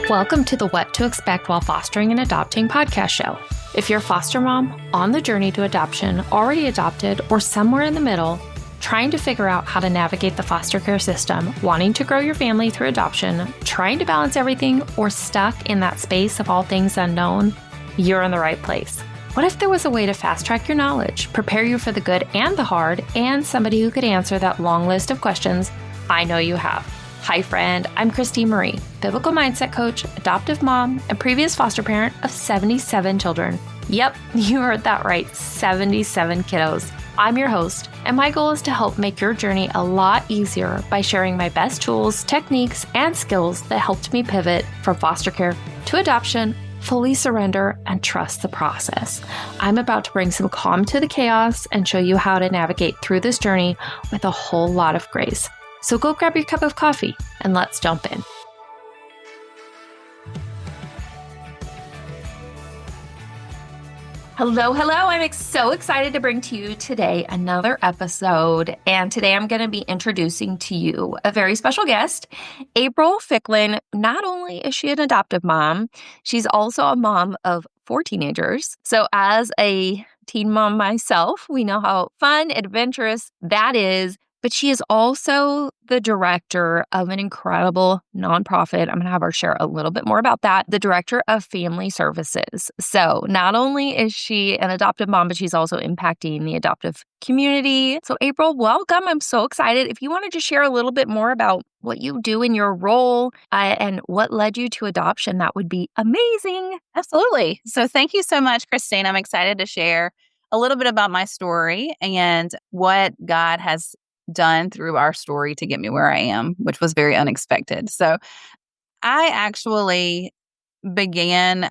Welcome to the What to Expect While Fostering and Adopting podcast show. If you're a foster mom, on the journey to adoption, already adopted, or somewhere in the middle, trying to figure out how to navigate the foster care system, wanting to grow your family through adoption, trying to balance everything, or stuck in that space of all things unknown, you're in the right place. What if there was a way to fast track your knowledge, prepare you for the good and the hard, and somebody who could answer that long list of questions I know you have? Hi friend, I'm Christine Marie, biblical mindset coach, adoptive mom, and previous foster parent of 77 children. Yep, you heard that right, 77 kiddos. I'm your host, and my goal is to help make your journey a lot easier by sharing my best tools, techniques, and skills that helped me pivot from foster care to adoption, fully surrender, and trust the process. I'm about to bring some calm to the chaos and show you how to navigate through this journey with a whole lot of grace. So go grab your cup of coffee and let's jump in. Hello. I'm so excited to bring to you today another episode. And today I'm going to be introducing to you a very special guest, April Ficklin. Not only is she an adoptive mom, she's also a mom of 4 teenagers. So as a teen mom myself, we know how fun, adventurous that is. But she is also the director of an incredible nonprofit. I'm going to have her share a little bit more about that. The director of family services. So not only is she an adoptive mom, but she's also impacting the adoptive community. So April, welcome. I'm so excited. If you want to just share a little bit more about what you do in your role and what led you to adoption, that would be amazing. Absolutely. So thank you so much, Christine. I'm excited to share a little bit about my story and what God has done through our story to get me where I am, which was very unexpected. So I actually began,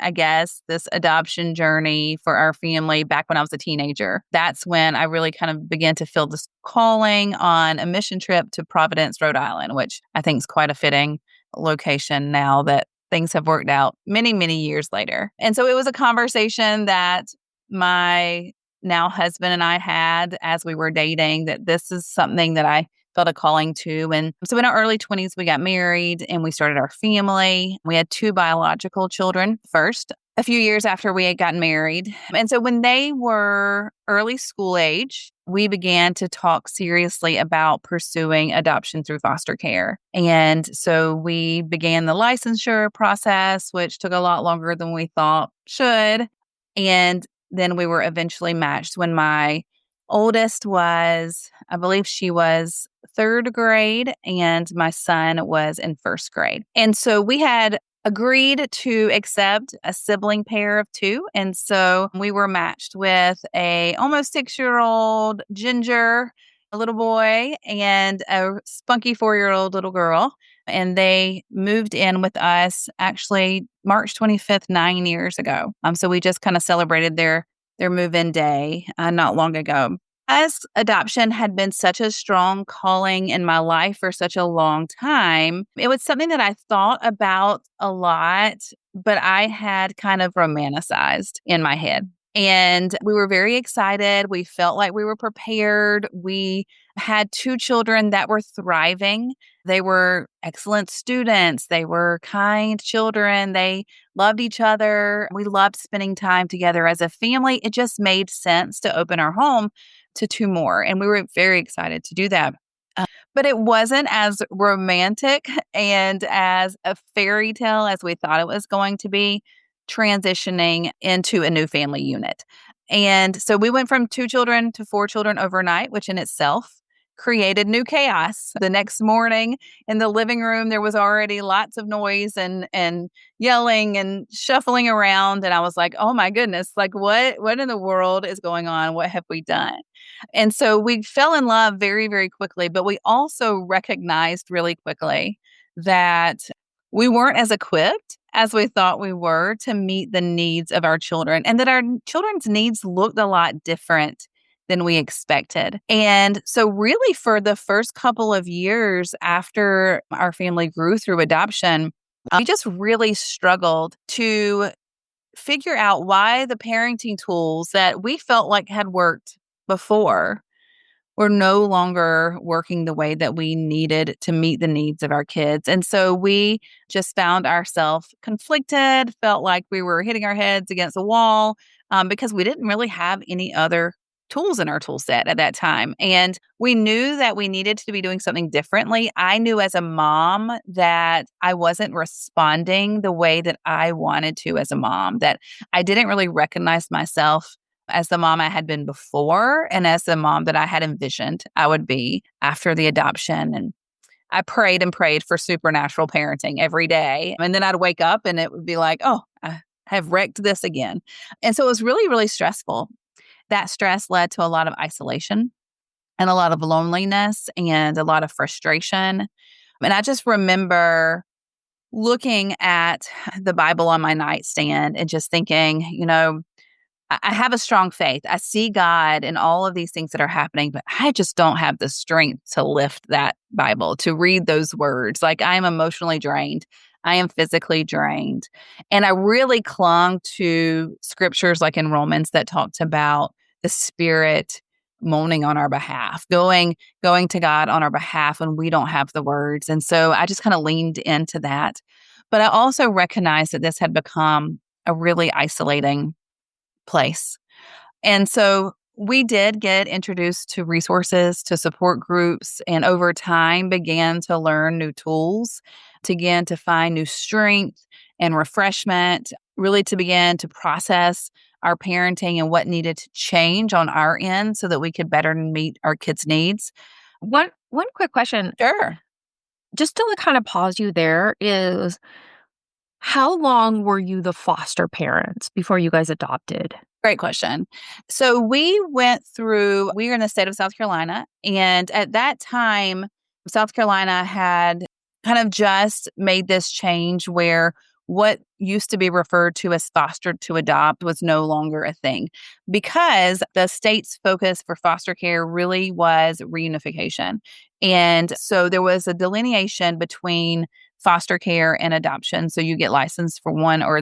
this adoption journey for our family back when I was a teenager. That's when I really kind of began to feel this calling on a mission trip to Providence, Rhode Island, which I think is quite a fitting location now that things have worked out many, many years later. And so it was a conversation that my now husband and I had as we were dating, that this is something that I felt a calling to. And so in our early 20s, we got married and we started our family. We had 2 biological children first, a few years after we had gotten married. And so when they were early school age, we began to talk seriously about pursuing adoption through foster care. And so we began the licensure process, which took a lot longer than we thought should. And then we were eventually matched when my oldest was, I believe she was 3rd grade and my son was in 1st grade. And so we had agreed to accept a sibling pair of 2. And so we were matched with a almost 6-year-old ginger, a little boy, and a spunky 4-year-old little girl. And they moved in with us actually March 25th, 9 years ago. So we just kind of celebrated their move-in day not long ago. As adoption had been such a strong calling in my life for such a long time, it was something that I thought about a lot, but I had kind of romanticized in my head. And we were very excited. We felt like we were prepared. We had 2 children that were thriving. They were excellent students. They were kind children. They loved each other. We loved spending time together as a family. It just made sense to open our home to 2 more. And we were very excited to do that. But it wasn't as romantic and as a fairy tale as we thought it was going to be, transitioning into a new family unit. And so we went from 2 children to 4 children overnight, which in itself created new chaos. The next morning in the living room, there was already lots of noise and yelling and shuffling around. And I was like, oh my goodness, like what in the world is going on? What have we done? And so we fell in love very, very quickly, but we also recognized really quickly that we weren't as equipped as we thought we were to meet the needs of our children, and that our children's needs looked a lot different than we expected. And so really for the first couple of years after our family grew through adoption, we just really struggled to figure out why the parenting tools that we felt like had worked before were no longer working the way that we needed to meet the needs of our kids. And so we just found ourselves conflicted, felt like we were hitting our heads against a wall because we didn't really have any other tools in our tool set at that time. And we knew that we needed to be doing something differently. I knew as a mom that I wasn't responding the way that I wanted to as a mom, that I didn't really recognize myself as the mom I had been before and as the mom that I had envisioned I would be after the adoption. And I prayed and prayed for supernatural parenting every day. And then I'd wake up and it would be like, oh, I have wrecked this again. And so it was really, really stressful. That stress led to a lot of isolation and a lot of loneliness and a lot of frustration. And I just remember looking at the Bible on my nightstand and just thinking, I have a strong faith. I see God in all of these things that are happening, but I just don't have the strength to lift that Bible, to read those words. Like I am emotionally drained. I am physically drained. And I really clung to scriptures like in Romans that talked about the Spirit moaning on our behalf, going to God on our behalf when we don't have the words. And so I just kind of leaned into that. But I also recognized that this had become a really isolating place. And so we did get introduced to resources, to support groups, and over time began to learn new tools, to begin to find new strength and refreshment, really to begin to process our parenting and what needed to change on our end so that we could better meet our kids' needs. One quick question, Sure. just to kind of pause you there, is how long were you the foster parents before you guys adopted? Great question. So we were in the state of South Carolina. And at that time, South Carolina had kind of just made this change where what used to be referred to as foster to adopt was no longer a thing because the state's focus for foster care really was reunification. And so there was a delineation between foster care and adoption. So you get licensed for one or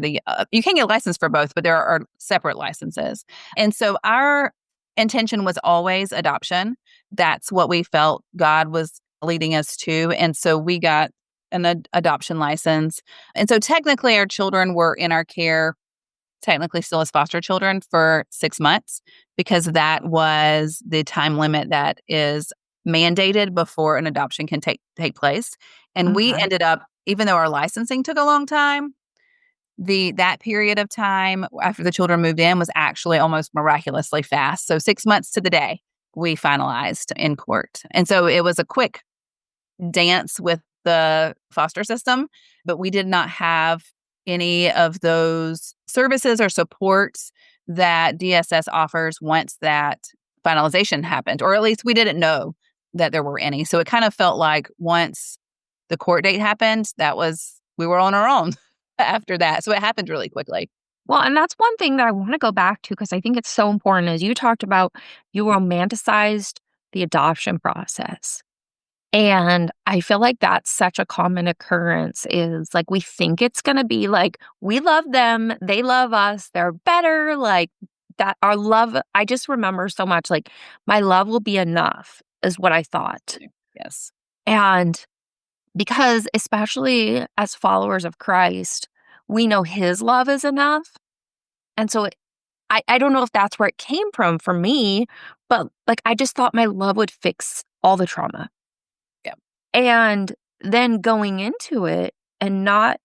you can get licensed for both, but there are separate licenses. And so our intention was always adoption. That's what we felt God was leading us to. And so we got an adoption license. And so technically our children were in our care, technically still as foster children for 6 months because that was the time limit that is mandated before an adoption can take place. And we Okay. ended up, even though our licensing took a long time, that period of time after the children moved in was actually almost miraculously fast. So 6 months to the day, we finalized in court. And so it was a quick dance with the foster system, but we did not have any of those services or supports that DSS offers once that finalization happened, or at least we didn't know that there were any. So it kind of felt like once the court date happened, we were on our own after that. So it happened really quickly. Well, and that's one thing that I want to go back to because I think it's so important. As you talked about, you romanticized the adoption process. And I feel like that's such a common occurrence is like we think it's going to be like we love them, they love us, they're better, like that our love. I just remember so much like my love will be enough is what I thought. Yes. And because especially as followers of Christ, we know his love is enough. And so I don't know if that's where it came from for me, but like I just thought my love would fix all the trauma. Yeah. And then going into it and not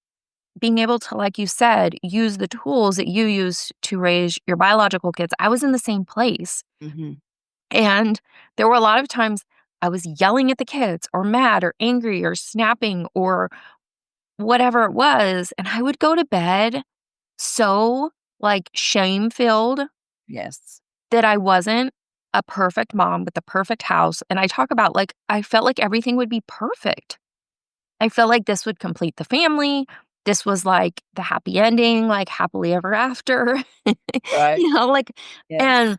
being able to, like you said, use the tools that you use to raise your biological kids. I was in the same place. Mm-hmm. And there were a lot of times I was yelling at the kids or mad or angry or snapping or whatever it was. And I would go to bed so like shame filled Yes. that I wasn't a perfect mom with the perfect house. And I talk about like, I felt like everything would be perfect. I felt like this would complete the family. This was like the happy ending, like happily ever after, Right. like, Yes. and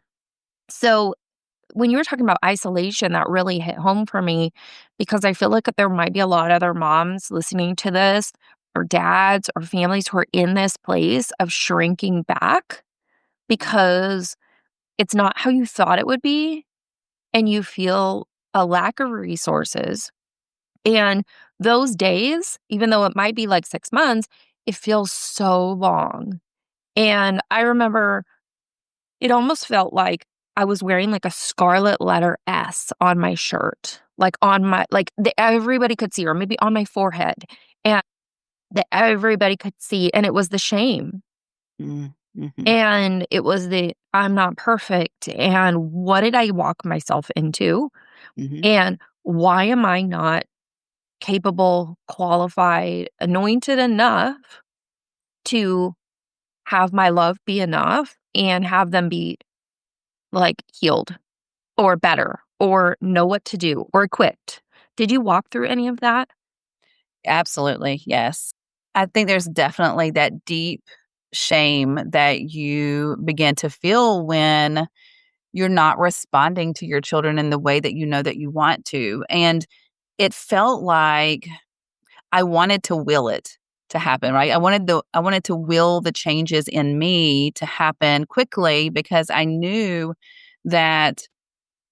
so when you were talking about isolation, that really hit home for me because I feel like there might be a lot of other moms listening to this or dads or families who are in this place of shrinking back because it's not how you thought it would be. and you feel a lack of resources. And those days, even though it might be like 6 months, it feels so long. And I remember it almost felt like I was wearing like a scarlet letter S on my shirt, like on my, like everybody could see, or maybe on my forehead, and that everybody could see. And it was the shame. Mm-hmm. And it was the I'm not perfect. And what did I walk myself into? Mm-hmm. And why am I not capable, qualified, anointed enough to have my love be enough and have them be like healed or better or know what to do or equipped? Did you walk through any of that? Absolutely. Yes. I think there's definitely that deep shame that you begin to feel when you're not responding to your children in the way that you know that you want to. And it felt like I wanted to will it to happen, right? I wanted to will the changes in me to happen quickly because I knew that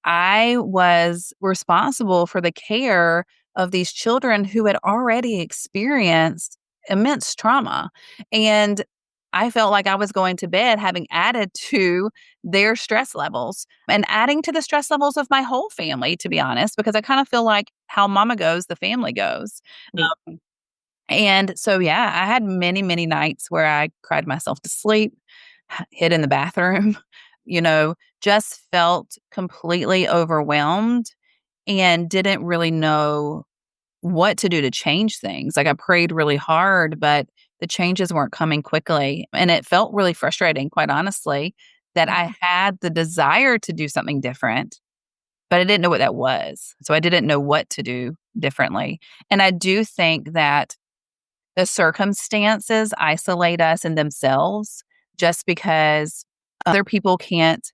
I was responsible for the care of these children who had already experienced immense trauma. And I felt like I was going to bed having added to their stress levels and adding to the stress levels of my whole family, to be honest, because I kind of feel like how mama goes, the family goes. Right. And so, yeah, I had many, many nights where I cried myself to sleep, hid in the bathroom, just felt completely overwhelmed and didn't really know what to do to change things. Like I prayed really hard, but the changes weren't coming quickly. And it felt really frustrating, quite honestly, that I had the desire to do something different, but I didn't know what that was. So I didn't know what to do differently. And I do think that the circumstances isolate us in themselves just because other people can't,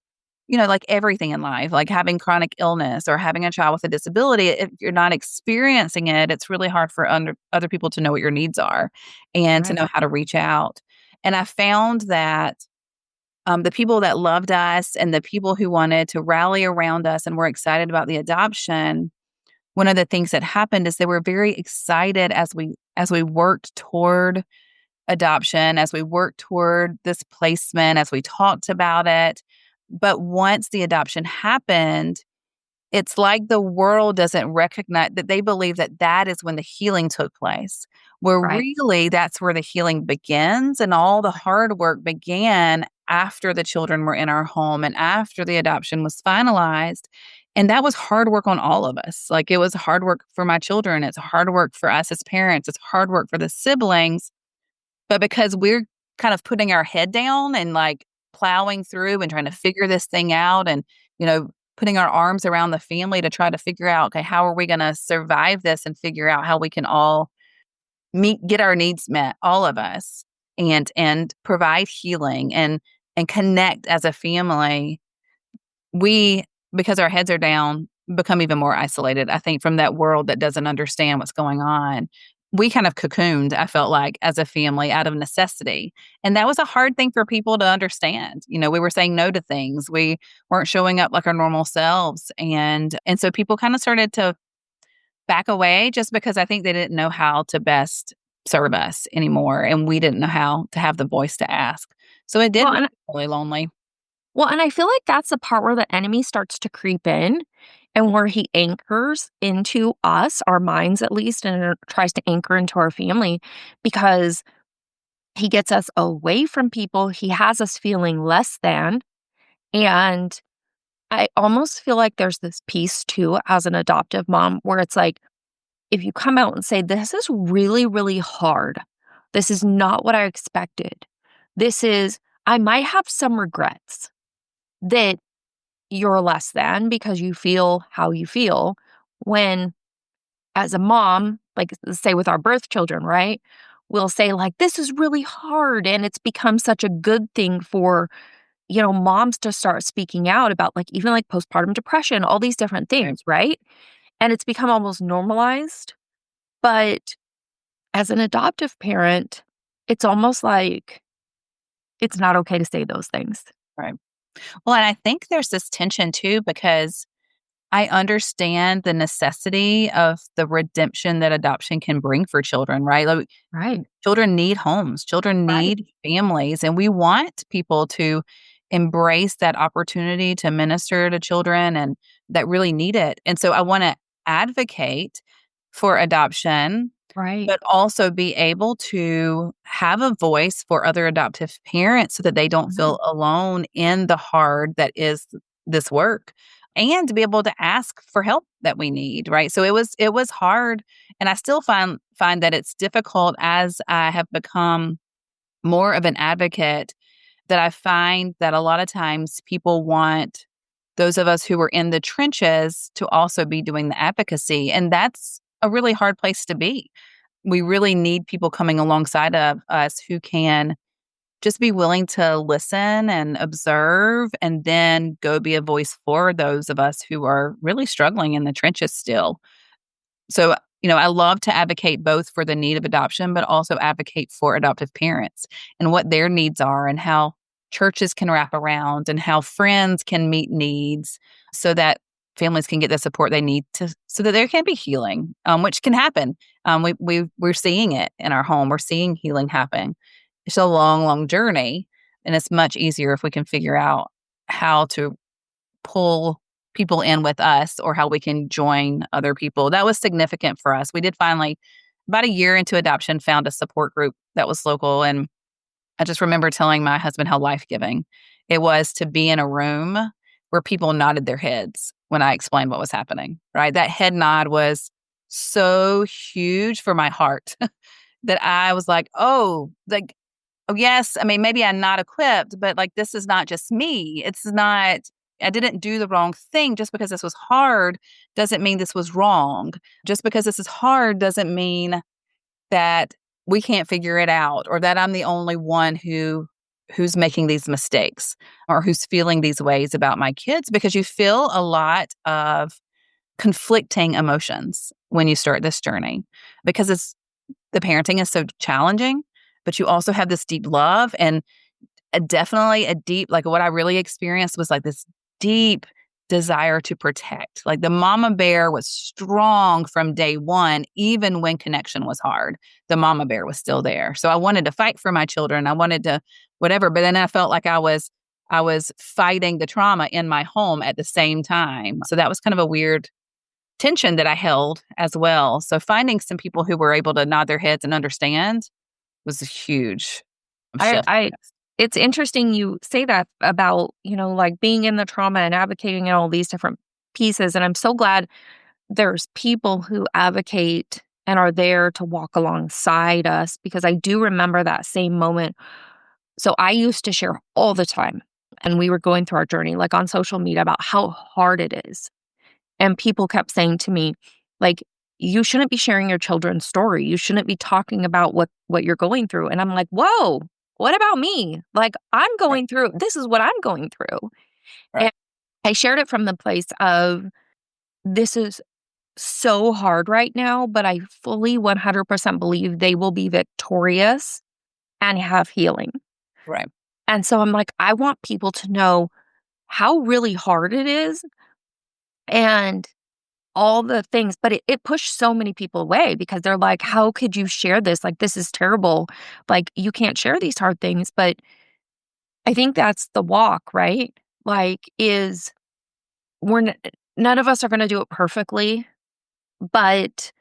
like everything in life, like having chronic illness or having a child with a disability, if you're not experiencing it, it's really hard for other people to know what your needs are and to Right. know how to reach out. And I found that the people that loved us and the people who wanted to rally around us and were excited about the adoption, one of the things that happened is they were very excited as we worked toward adoption, as we worked toward this placement, as we talked about it. But once the adoption happened, it's like the world doesn't recognize that they believe that that is when the healing took place, where Right. really that's where the healing begins. And all the hard work began after the children were in our home and after the adoption was finalized. And that was hard work on all of us. Like it was hard work for my children. It's hard work for us as parents. It's hard work for the siblings. But because we're kind of putting our head down and like plowing through and trying to figure this thing out and, putting our arms around the family to try to figure out, okay, how are we going to survive this and figure out how we can all get our needs met, all of us, and provide healing and connect as a family. We, because our heads are down, become even more isolated, I think, from that world that doesn't understand what's going on. We kind of cocooned, I felt like, as a family out of necessity. And that was a hard thing for people to understand. We were saying no to things. We weren't showing up like our normal selves. And so people kind of started to back away just because I think they didn't know how to best serve us anymore. And we didn't know how to have the voice to ask. So it did Well, make and me really lonely. I feel like that's the part where the enemy starts to creep in and where he anchors into us, our minds at least, and tries to anchor into our family because he gets us away from people. He has us feeling less than. And I almost feel like there's this piece too as an adoptive mom where it's like, if you come out and say, this is really, really hard, this is not what I expected. I might have some regrets that you're less than because you feel how you feel when, as a mom, like say with our birth children, right? We'll say, like, this is really hard. And it's become such a good thing for moms to start speaking out about like even like postpartum depression, all these different Right. things, right? And it's become almost normalized. But as an adoptive parent, it's almost like it's not okay to say those things. Right. Well, and I think there's this tension too, because I understand the necessity of the redemption that adoption can bring for children, right? Like, Right. children need homes, children Right. need families, and we want people to embrace that opportunity to minister to children and that really need it. And so I want to advocate for adoption, Right. but also be able to have a voice for other adoptive parents so that they don't Right. feel alone in the hard that is this work, and to be able to ask for help that we need, right? So it was hard, and I still find that it's difficult as I have become more of an advocate, that I find that a lot of times people want those of us who are in the trenches to also be doing the advocacy, and that's a really hard place to be. We really need people coming alongside of us who can just be willing to listen and observe and then go be a voice for those of us who are really struggling in the trenches still. So, I love to advocate both for the need of adoption, but also advocate for adoptive parents and what their needs are and how churches can wrap around and how friends can meet needs so that families can get the support they need to, so that there can be healing, which can happen. We're seeing it in our home. We're seeing healing happen. It's a long, long journey, and it's much easier if we can figure out how to pull people in with us or how we can join other people. That was significant for us. We did finally, about a year into adoption, found a support group that was local. And I just remember telling my husband how life-giving it was to be in a room where people nodded their heads when I explained what was happening, right? That head nod was so huge for my heart that I was like, oh, like, oh, yes. I mean, maybe I'm not equipped, but like, this is not just me. It's not, I didn't do the wrong thing. Just because this was hard doesn't mean this was wrong. Just because this is hard doesn't mean that we can't figure it out, or that I'm the only one who's making these mistakes or who's feeling these ways about my kids, because you feel a lot of conflicting emotions when you start this journey, because the parenting is so challenging, but you also have this deep love and definitely a deep, like, what I really experienced was like this deep desire to protect. Like, the mama bear was strong from day one, even when connection was hard. The mama bear was still there. So I wanted to fight for my children. I wanted to whatever, but then I felt like I was fighting the trauma in my home at the same time. So that was kind of a weird tension that I held as well. So finding some people who were able to nod their heads and understand was a huge shift. I it's interesting you say that about, like being in the trauma and advocating in all these different pieces. And I'm so glad there's people who advocate and are there to walk alongside us, because I do remember that same moment. So I used to share all the time, and we were going through our journey, like on social media, about how hard it is. And people kept saying to me, like, you shouldn't be sharing your children's story. You shouldn't be talking about what you're going through. And I'm like, whoa, what about me? Like, I'm Right. going through, this is what I'm going through. Right. And I shared it from the place of, this is so hard right now, but I fully 100% believe they will be victorious and have healing. Right. And so I'm like, I want people to know how really hard it is and all the things, but it pushed so many people away, because they're like, how could you share this? Like, this is terrible. Like, you can't share these hard things. But I think that's the walk, right? Like, is none of us are going to do it perfectly, but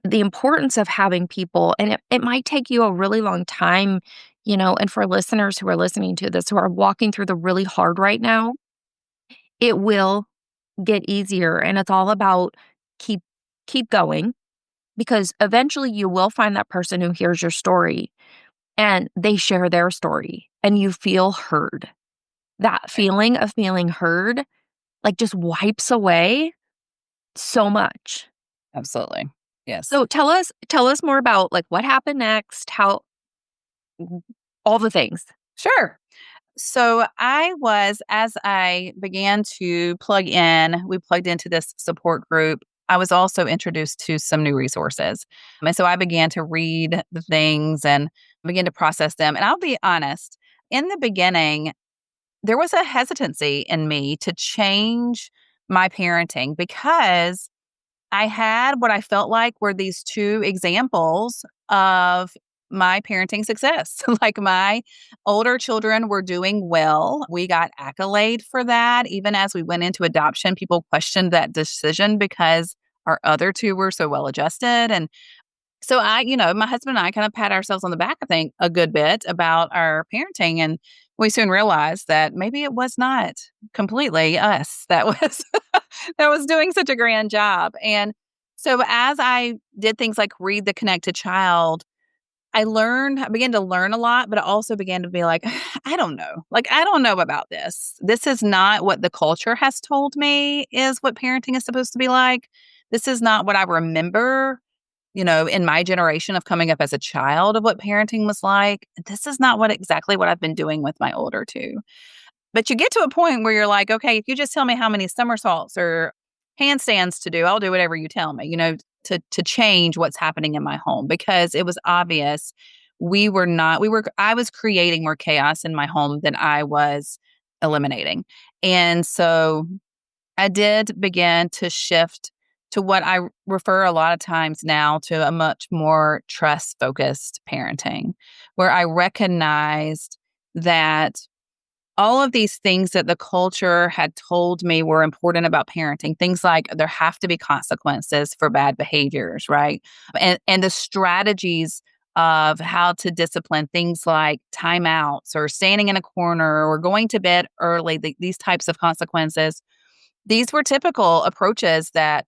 the importance of having people, and it might take you a really long time, and for listeners who are listening to this, who are walking through the really hard right now, it will get easier. And it's all about keep keep going, because eventually you will find that person who hears your story and they share their story and you feel heard. That feeling of feeling heard, like, just wipes away so much. Absolutely. Yes. So tell us more about, like, what happened next, how, all the things. Sure. So as I began to we plugged into this support group. I was also introduced to some new resources. And so I began to read the things and begin to process them. And I'll be honest, in the beginning, there was a hesitancy in me to change my parenting because I had what I felt like were these two examples of my parenting success. Like my older children were doing well. We got accolade for that. Even as we went into adoption, people questioned that decision because our other two were so well adjusted. And so my husband and I kind of pat ourselves on the back, I think, a good bit about our parenting. And we soon realized that maybe it was not completely us that was that was doing such a grand job. And so as I did things like read The Connected Child, I began to learn a lot, but I also began to be like, I don't know. Like, I don't know about this. This is not what the culture has told me is what parenting is supposed to be like. This is not what I remember in my generation of coming up as a child of what parenting was like. This is not exactly what I've been doing with my older two. But you get to a point where you're like, okay, if you just tell me how many somersaults or handstands to do, I'll do whatever you tell me, to change what's happening in my home, because it was obvious I was creating more chaos in my home than I was eliminating. And so I did begin to shift to what I refer a lot of times now to a much more trust-focused parenting, where I recognized that all of these things that the culture had told me were important about parenting, things like there have to be consequences for bad behaviors, right? And the strategies of how to discipline, things like timeouts or standing in a corner or going to bed early, these types of consequences. These were typical approaches that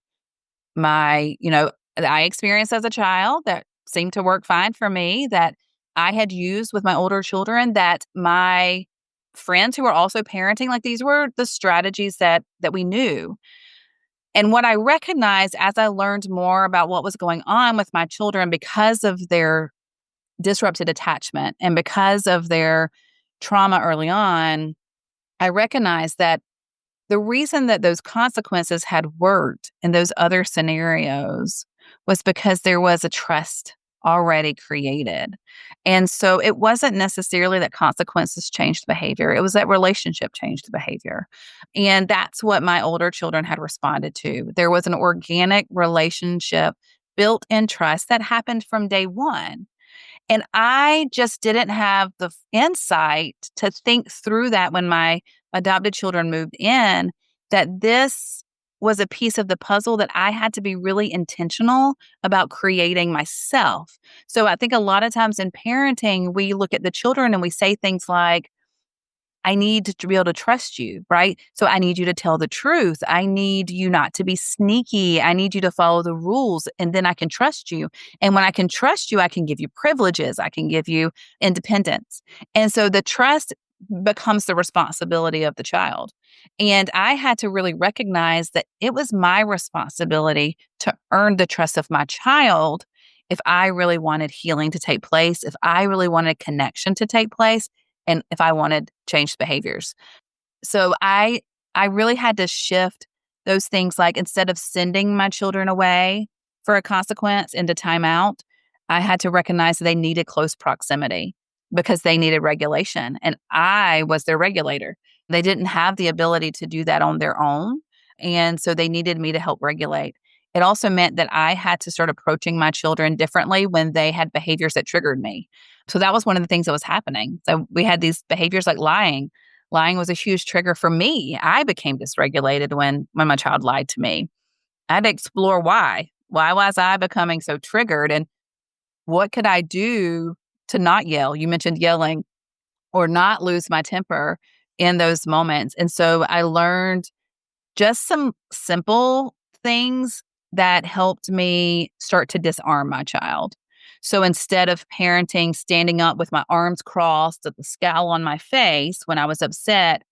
that I experienced as a child that seemed to work fine for me, that I had used with my older children, that my friends who were also parenting, like these were the strategies that we knew. And what I recognized as I learned more about what was going on with my children because of their disrupted attachment and because of their trauma early on, I recognized that the reason that those consequences had worked in those other scenarios was because there was a trust already created. And so it wasn't necessarily that consequences changed behavior. It was that relationship changed the behavior. And that's what my older children had responded to. There was an organic relationship built in trust that happened from day one. And I just didn't have the insight to think through that when my adopted children moved in, that this was a piece of the puzzle that I had to be really intentional about creating myself. So I think a lot of times in parenting, we look at the children and we say things like, I need to be able to trust you, right? So I need you to tell the truth. I need you not to be sneaky. I need you to follow the rules, and then I can trust you. And when I can trust you, I can give you privileges. I can give you independence. And so the trust becomes the responsibility of the child. And I had to really recognize that it was my responsibility to earn the trust of my child if I really wanted healing to take place, if I really wanted connection to take place, and if I wanted changed behaviors. So I really had to shift those things, like instead of sending my children away for a consequence into timeout, I had to recognize that they needed close proximity because they needed regulation. And I was their regulator. They didn't have the ability to do that on their own. And so they needed me to help regulate. It also meant that I had to start approaching my children differently when they had behaviors that triggered me. So that was one of the things that was happening. So we had these behaviors like lying. Lying was a huge trigger for me. I became dysregulated when my child lied to me. I had to explore why. Why was I becoming so triggered? And what could I do to not yell? You mentioned yelling, or not lose my temper in those moments. And so I learned just some simple things that helped me start to disarm my child. So instead of parenting standing up with my arms crossed, with the scowl on my face when I was upset,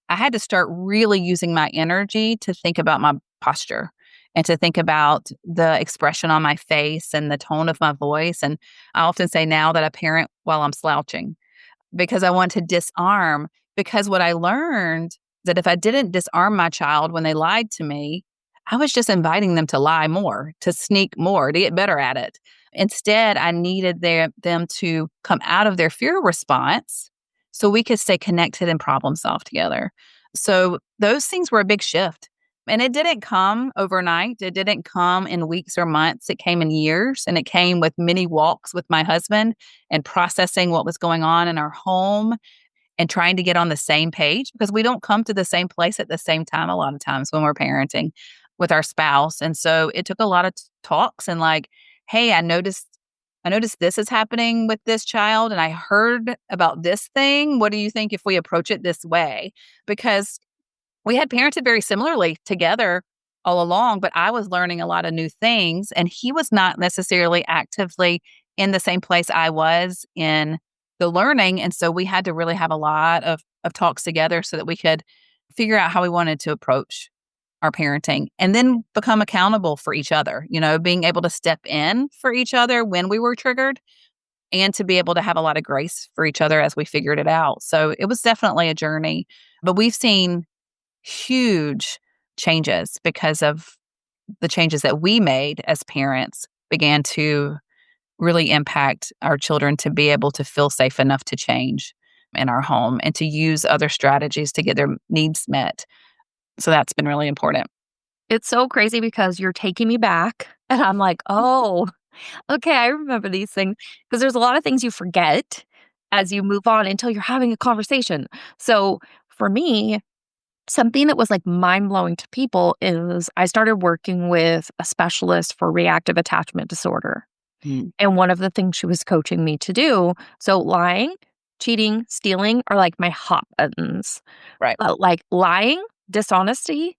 I had to start really using my energy to think about my posture and to think about the expression on my face and the tone of my voice. And I often say now that I parent while I'm slouching because I want to disarm. Because what I learned that if I didn't disarm my child when they lied to me, I was just inviting them to lie more, to sneak more, to get better at it. Instead, I needed them to come out of their fear response so we could stay connected and problem solve together. So those things were a big shift. And it didn't come overnight. It didn't come in weeks or months. It came in years, and it came with many walks with my husband and processing what was going on in our home and trying to get on the same page, because we don't come to the same place at the same time a lot of times when we're parenting with our spouse. And so it took a lot of talks and like, hey, I noticed this is happening with this child, and I heard about this thing. What do you think if we approach it this way? Because we had parented very similarly together all along, but I was learning a lot of new things, and he was not necessarily actively in the same place I was in the learning. And so we had to really have a lot of talks together so that we could figure out how we wanted to approach our parenting and then become accountable for each other, being able to step in for each other when we were triggered and to be able to have a lot of grace for each other as we figured it out. So it was definitely a journey, but we've seen huge changes because of the changes that we made as parents began to really impact our children to be able to feel safe enough to change in our home and to use other strategies to get their needs met. So that's been really important. It's so crazy because you're taking me back and I'm like, oh, okay, I remember these things because there's a lot of things you forget as you move on until you're having a conversation. So for me, something that was like mind blowing to people is I started working with a specialist for reactive attachment disorder. Mm. And one of the things she was coaching me to do, so lying, cheating, stealing are like my hot buttons. Right. But like lying, dishonesty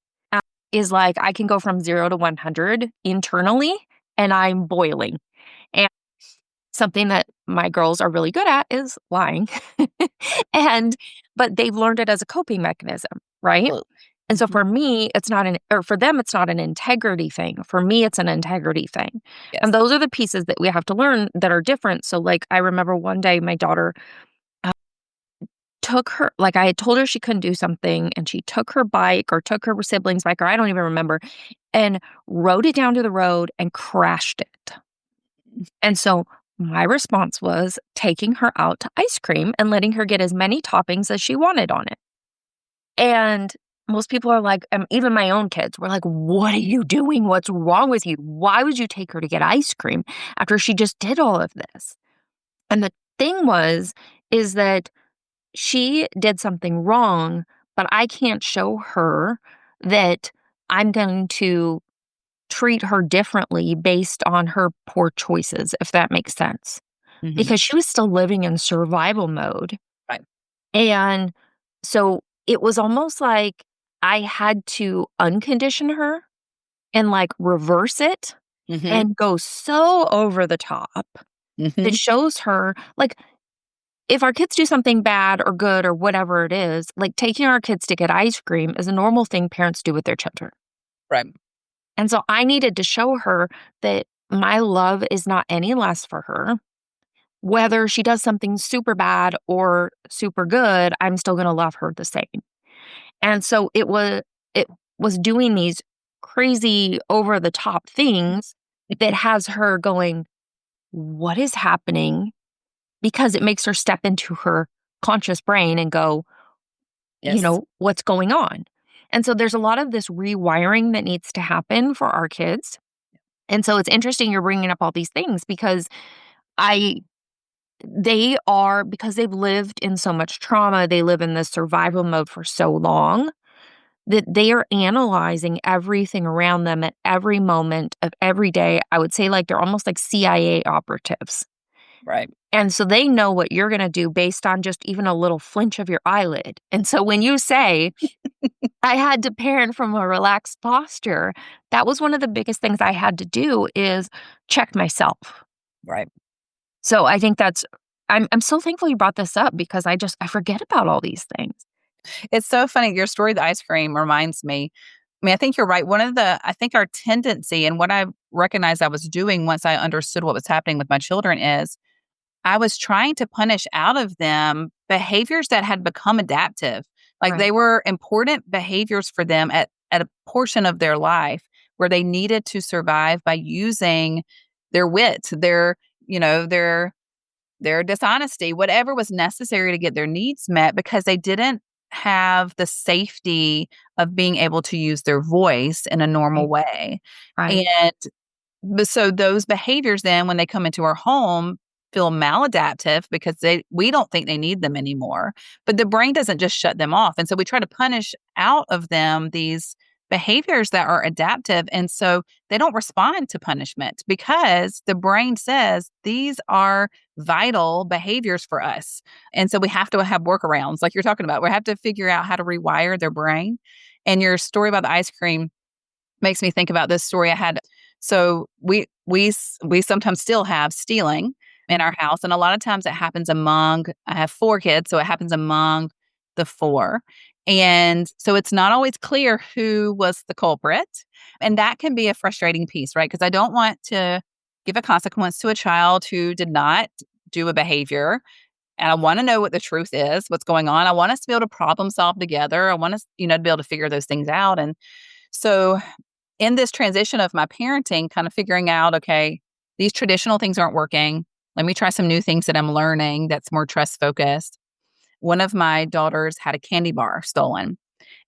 is like I can go from 0 to 100 internally and I'm boiling. And something that my girls are really good at is lying. But they've learned it as a coping mechanism, right? Absolutely. And so Mhm. for me, for them, it's not an integrity thing. For me, it's an integrity thing. Yes. And those are the pieces that we have to learn that are different. So like, I remember one day my daughter took her, like I had told her she couldn't do something and she took her bike or took her sibling's bike, or I don't even remember, and rode it down to the road and crashed it. And so my response was taking her out to ice cream and letting her get as many toppings as she wanted on it. And most people are like, even my own kids were like, what are you doing? What's wrong with you? Why would you take her to get ice cream after she just did all of this? And the thing is that she did something wrong, but I can't show her that I'm going to treat her differently based on her poor choices, if that makes sense. Mhm. Because she was still living in survival mode. Right. And so it was almost like I had to uncondition her and like reverse it Mhm. and go so over the top that Mhm. shows her like if our kids do something bad or good or whatever it is, like taking our kids to get ice cream is a normal thing parents do with their children. Right. And so I needed to show her that my love is not any less for her. Whether she does something super bad or super good, I'm still going to love her the same. And so it was doing these crazy over the top things that has her going, what is happening? Because it makes her step into her conscious brain and go, Yes. what's going on? And so there's a lot of this rewiring that needs to happen for our kids. And so it's interesting you're bringing up all these things because I because they've lived in so much trauma, they live in this survival mode for so long that they are analyzing everything around them at every moment of every day. I would say like they're almost like CIA operatives. Right. And so they know what you're going to do based on just even a little flinch of your eyelid. And so when you say, I had to parent from a relaxed posture, that was one of the biggest things I had to do is check myself. Right. So I think I'm so thankful you brought this up because I forget about all these things. It's so funny. Your story, the ice cream, reminds me. I mean, I think you're right. I think our tendency and what I recognized I was doing once I understood what was happening with my children is I was trying to punish out of them behaviors that had become adaptive. Like Right. they were important behaviors for them at a portion of their life where they needed to survive by using their wit, their dishonesty, whatever was necessary to get their needs met because they didn't have the safety of being able to use their voice in a normal way. Right. And so those behaviors then, when they come into our home, feel maladaptive because we don't think they need them anymore. But the brain doesn't just shut them off. And so we try to punish out of them these behaviors that are adaptive. And so they don't respond to punishment because the brain says these are vital behaviors for us. And so we have to have workarounds like you're talking about. We have to figure out how to rewire their brain. And your story about the ice cream makes me think about this story I had. So we sometimes still have stealing in our house, and a lot of times it happens among. I have 4 kids, so it happens among the 4, and so it's not always clear who was the culprit, and that can be a frustrating piece, right? Because I don't want to give a consequence to a child who did not do a behavior, and I want to know what the truth is, what's going on. I want us to be able to problem solve together. I want us, to be able to figure those things out, and so in this transition of my parenting, kind of figuring out, okay, these traditional things aren't working. Let me try some new things that I'm learning that's more trust focused. One of my daughters had a candy bar stolen.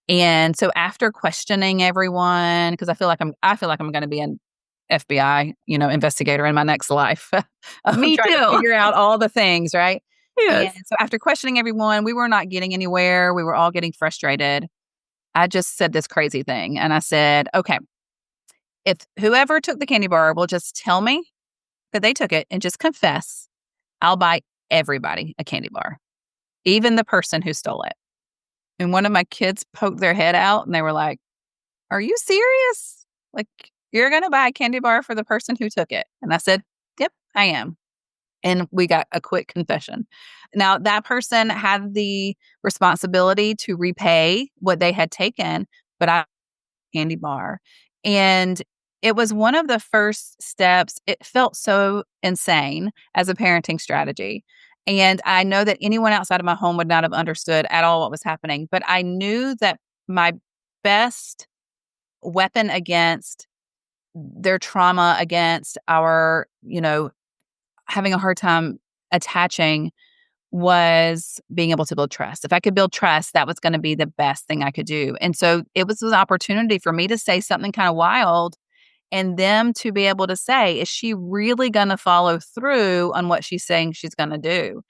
And so after questioning everyone, because I feel like I'm going to be an FBI, investigator in my next life. I'm Me trying to too. figure out all the things, right? Yes. And so after questioning everyone, we were not getting anywhere. We were all getting frustrated. I just said this crazy thing. And I said, okay, if whoever took the candy bar will just tell me that they took it and just confess, I'll buy everybody a candy bar, even the person who stole it. And one of my kids poked their head out and they were like, are you serious? Like, you're going to buy a candy bar for the person who took it? And I said, yep, I am. And we got a quick confession. Now, that person had the responsibility to repay what they had taken, but I candy bar. And it was one of the first steps. It felt so insane as a parenting strategy. And I know that anyone outside of my home would not have understood at all what was happening. But I knew that my best weapon against their trauma, against our, having a hard time attaching was being able to build trust. If I could build trust, that was going to be the best thing I could do. And so it was an opportunity for me to say something kind of wild and them to be able to say, is she really going to follow through on what she's saying she's going to do?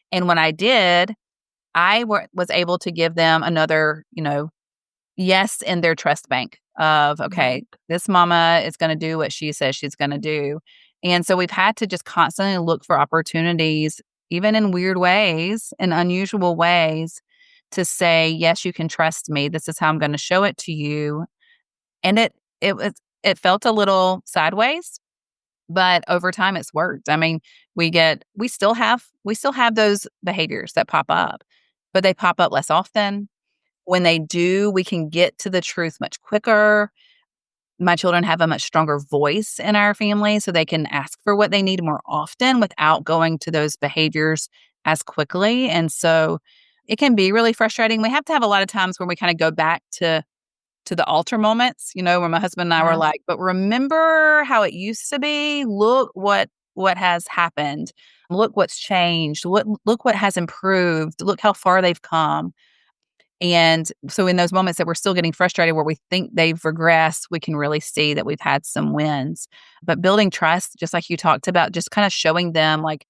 And when I did, was able to give them another, yes in their trust bank of, okay, this mama is going to do what she says she's going to do. And so we've had to just constantly look for opportunities, even in weird ways and unusual ways, to say, yes, you can trust me. This is how I'm going to show it to you. And it felt a little sideways, but over time it's worked. I mean, we still have those behaviors that pop up, but they pop up less often. When they do, we can get to the truth much quicker. My children have a much stronger voice in our family, so they can ask for what they need more often without going to those behaviors as quickly. And so it can be really frustrating. We have to have a lot of times when we kind of go back to the altar moments, where my husband and I were like, but remember how it used to be? Look what has happened. Look what's changed. Look what has improved. Look how far they've come. And so in those moments that we're still getting frustrated where we think they've regressed, we can really see that we've had some wins. But building trust, just like you talked about, just kind of showing them like,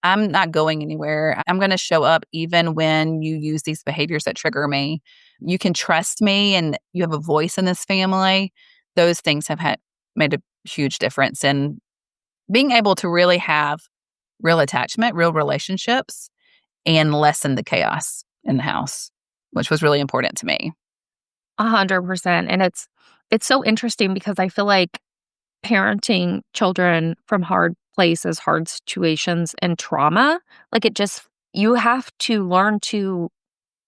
I'm not going anywhere. I'm going to show up even when you use these behaviors that trigger me. You can trust me and you have a voice in this family. Those things have made a huge difference in being able to really have real attachment, real relationships, and lessen the chaos in the house, which was really important to me. 100%. And it's so interesting because I feel like parenting children from hard places, hard situations, and trauma, like you have to learn to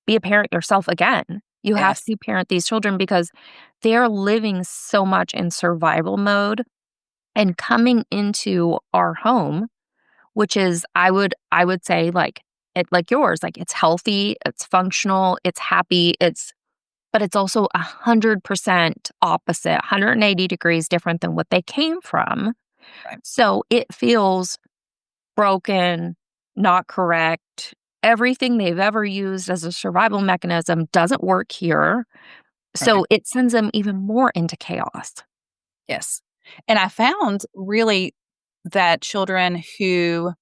be a parent yourself again. You have Yes. to parent these children because they are living so much in survival mode and coming into our home, which is, I would say like yours, like it's healthy, it's functional, it's happy, but it's also 100% opposite, 180 degrees different than what they came from. Right. So it feels broken, not correct, everything they've ever used as a survival mechanism doesn't work here. Right. So it sends them even more into chaos. Yes. And I found really that children who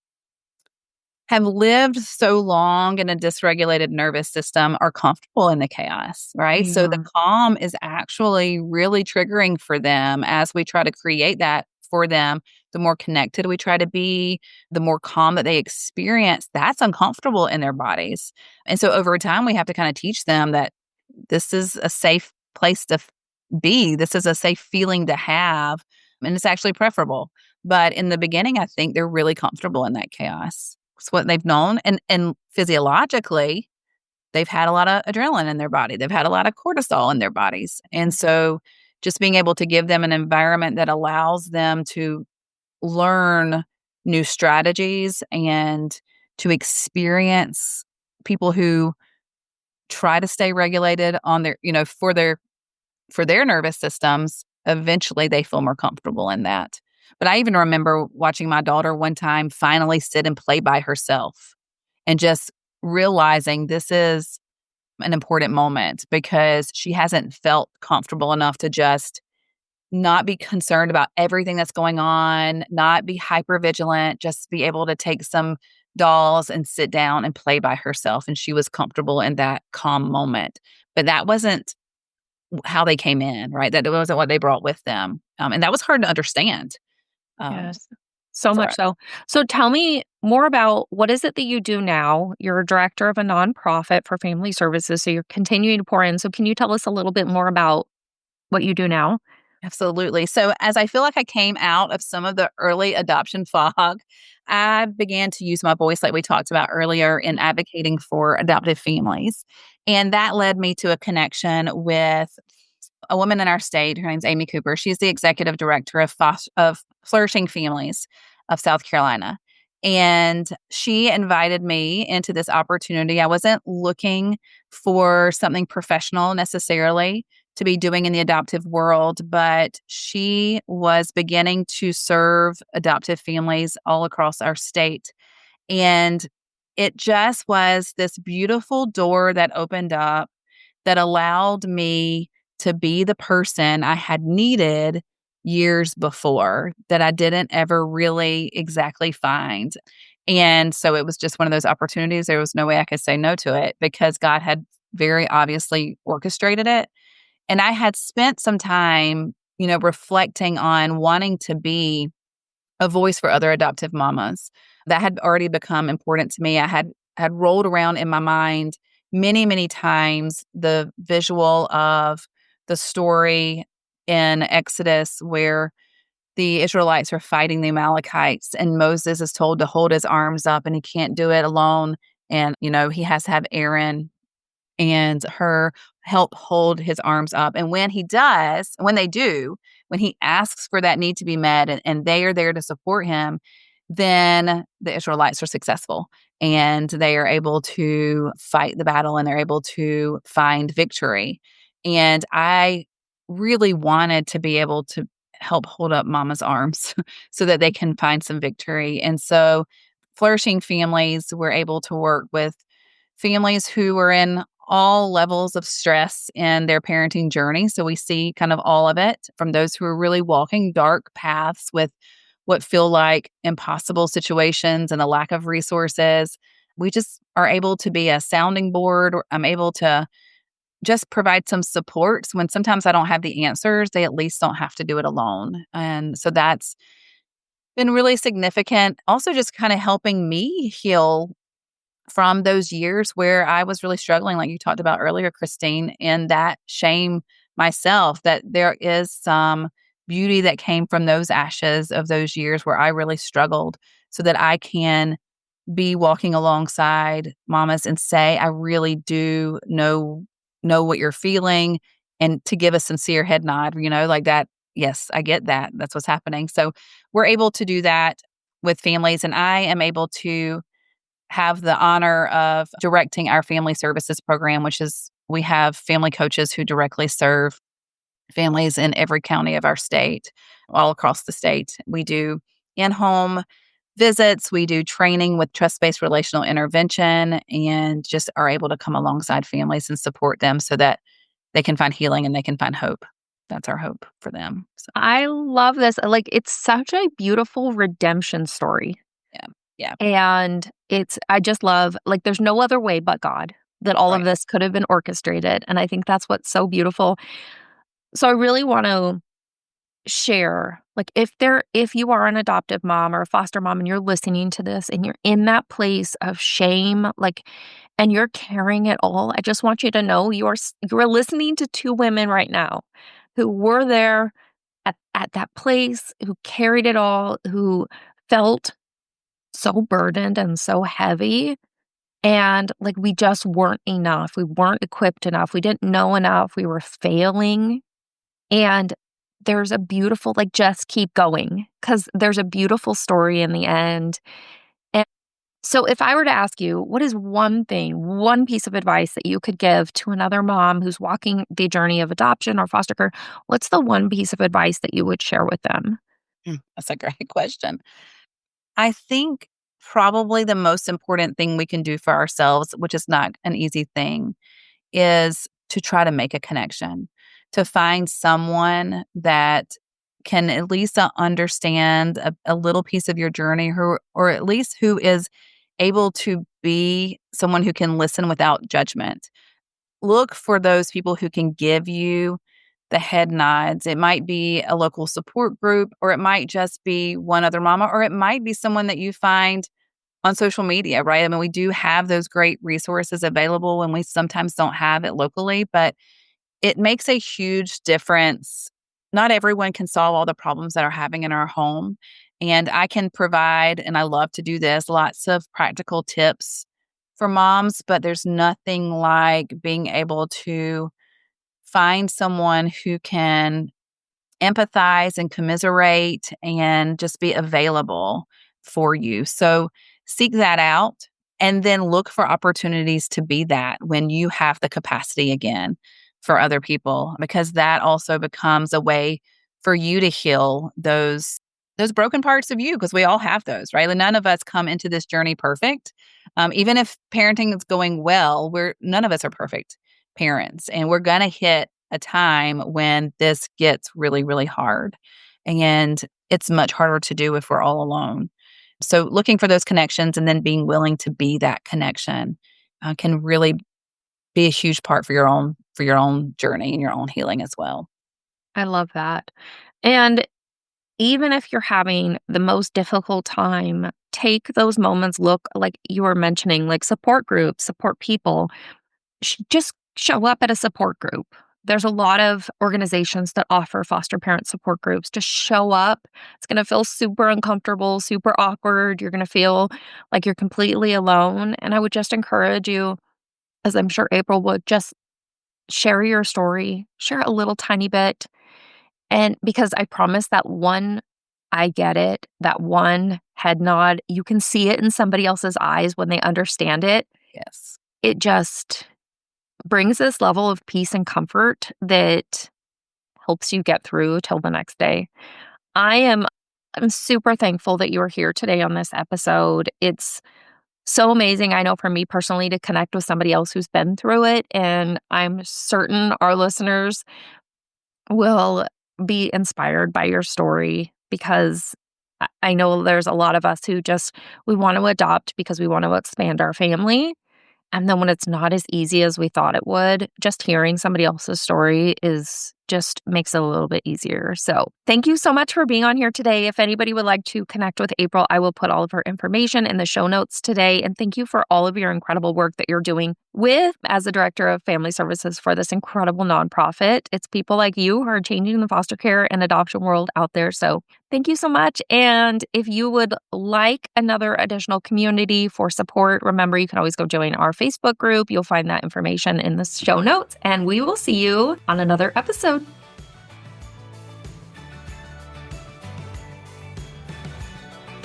have lived so long in a dysregulated nervous system are comfortable in the chaos, right? So the Yeah. calm is actually really triggering for them as we try to create that for them. The more connected we try to be, the more calm that they experience, that's uncomfortable in their bodies. And so over time, we have to kind of teach them that this is a safe place to be. This is a safe feeling to have. And it's actually preferable. But in the beginning, I think they're really comfortable in that chaos. It's what they've known. And physiologically, they've had a lot of adrenaline in their body. They've had a lot of cortisol in their bodies. And so just being able to give them an environment that allows them to learn new strategies and to experience people who try to stay regulated on their, for their nervous systems, eventually they feel more comfortable in that. But I even remember watching my daughter one time finally sit and play by herself and just realizing this is an important moment because she hasn't felt comfortable enough to just not be concerned about everything that's going on, not be hyper vigilant, just be able to take some dolls and sit down and play by herself. And she was comfortable in that calm moment. But that wasn't how they came in, right? That wasn't what they brought with them. And that was hard to understand um, Yes. So for much us. so. So tell me more about what is it that you do now? You're a director of a nonprofit for family services, so you're continuing to pour in. So can you tell us a little bit more about what you do now? Absolutely. So, as I feel like I came out of some of the early adoption fog, I began to use my voice, like we talked about earlier, in advocating for adoptive families. And that led me to a connection with a woman in our state. Her name's Amy Cooper. She's the executive director of Flourishing Families of South Carolina. And she invited me into this opportunity. I wasn't looking for something professional necessarily to be doing in the adoptive world, but she was beginning to serve adoptive families all across our state. And it just was this beautiful door that opened up that allowed me to be the person I had needed years before that I didn't ever really exactly find. And so it was just one of those opportunities. There was no way I could say no to it because God had very obviously orchestrated it. And I had spent some time, reflecting on wanting to be a voice for other adoptive mamas. That had already become important to me. I had rolled around in my mind many, many times the visual of the story in Exodus where the Israelites are fighting the Amalekites and Moses is told to hold his arms up and he can't do it alone. And, he has to have Aaron and her help hold his arms up. And when he does, when they do, when he asks for that need to be met and they are there to support him, then the Israelites are successful and they are able to fight the battle and they're able to find victory. And I really wanted to be able to help hold up mama's arms so that they can find some victory. And so Flourishing Families were able to work with families who are in all levels of stress in their parenting journey. So we see kind of all of it from those who are really walking dark paths with what feel like impossible situations and a lack of resources. We just are able to be a sounding board. Or I'm able to just provide some support. So when sometimes I don't have the answers, they at least don't have to do it alone. And so that's been really significant. Also, just kind of helping me heal from those years where I was really struggling, like you talked about earlier, Christine, and that shame myself, that there is some beauty that came from those ashes of those years where I really struggled so that I can be walking alongside mamas and say, I really do know what you're feeling and to give a sincere head nod, like that. Yes, I get that. That's what's happening. So we're able to do that with families and I am able to have the honor of directing our family services program, which is we have family coaches who directly serve families in every county of our state, all across the state. We do in home visits. We do training with Trust-Based Relational Intervention and just are able to come alongside families and support them so that they can find healing and they can find hope. That's our hope for them. So, I love this. Like, it's such a beautiful redemption story. yeah. Yeah. And I just love, like, there's no other way but God that all of Right. this could have been orchestrated. And I think that's what's so beautiful. So I really want to share, like, if you are an adoptive mom or a foster mom and you're listening to this and you're in that place of shame, like, and you're carrying it all, I just want you to know you're listening to two women right now who were there at that place, who carried it all, who felt so burdened and so heavy. And like, we just weren't enough. We weren't equipped enough. We didn't know enough. We were failing. And there's a beautiful, like, just keep going, because there's a beautiful story in the end. And so if I were to ask you, what is one thing, one piece of advice that you could give to another mom who's walking the journey of adoption or foster care, what's the one piece of advice that you would share with them? That's a great question. I think probably the most important thing we can do for ourselves, which is not an easy thing, is to try to make a connection, to find someone that can at least understand a little piece of your journey, or at least who is able to be someone who can listen without judgment. Look for those people who can give you the head nods. It might be a local support group, or it might just be one other mama, or it might be someone that you find on social media, right? I mean, we do have those great resources available and we sometimes don't have it locally, but it makes a huge difference. Not everyone can solve all the problems that are happening in our home. And I can provide, and I love to do this, lots of practical tips for moms, but there's nothing like being able to find someone who can empathize and commiserate and just be available for you. So seek that out and then look for opportunities to be that when you have the capacity again for other people, because that also becomes a way for you to heal those broken parts of you, because we all have those, right? Like, none of us come into this journey perfect. Even if parenting is going well, none of us are perfect parents, and we're gonna hit a time when this gets really, really hard. And it's much harder to do if we're all alone. So looking for those connections and then being willing to be that connection can really be a huge part for your own journey and your own healing as well. I love that. And even if you're having the most difficult time, take those moments, look, like you were mentioning, like support groups, support people. Just show up at a support group. There's a lot of organizations that offer foster parent support groups. Just show up. It's going to feel super uncomfortable, super awkward. You're going to feel like you're completely alone. And I would just encourage you, as I'm sure April would, just share your story, share a little tiny bit. And because I promise that one, I get it, that one head nod, you can see it in somebody else's eyes when they understand it. Yes. It just brings this level of peace and comfort that helps you get through till the next day. I'm super thankful that you are here today on this episode. It's so amazing, I know, for me personally, to connect with somebody else who's been through it. And I'm certain our listeners will be inspired by your story, because I know there's a lot of us who we want to adopt because we want to expand our family. And then when it's not as easy as we thought it would, just hearing somebody else's story just makes it a little bit easier. So thank you so much for being on here today. If anybody would like to connect with April, I will put all of her information in the show notes today. And thank you for all of your incredible work that you're doing as the director of family services for this incredible nonprofit. It's people like you who are changing the foster care and adoption world out there. So thank you so much. And if you would like another additional community for support, remember, you can always go join our Facebook group. You'll find that information in the show notes. And we will see you on another episode.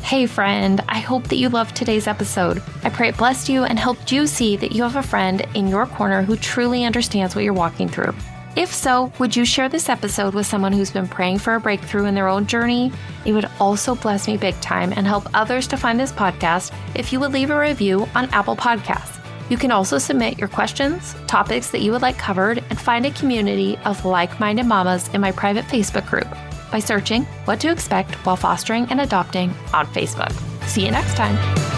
Hey friend, I hope that you loved today's episode. I pray it blessed you and helped you see that you have a friend in your corner who truly understands what you're walking through. If so, would you share this episode with someone who's been praying for a breakthrough in their own journey? It would also bless me big time and help others to find this podcast if you would leave a review on Apple Podcasts. You can also submit your questions, topics that you would like covered, and find a community of like-minded mamas in my private Facebook group by searching What to Expect While Fostering and Adopting on Facebook. See you next time.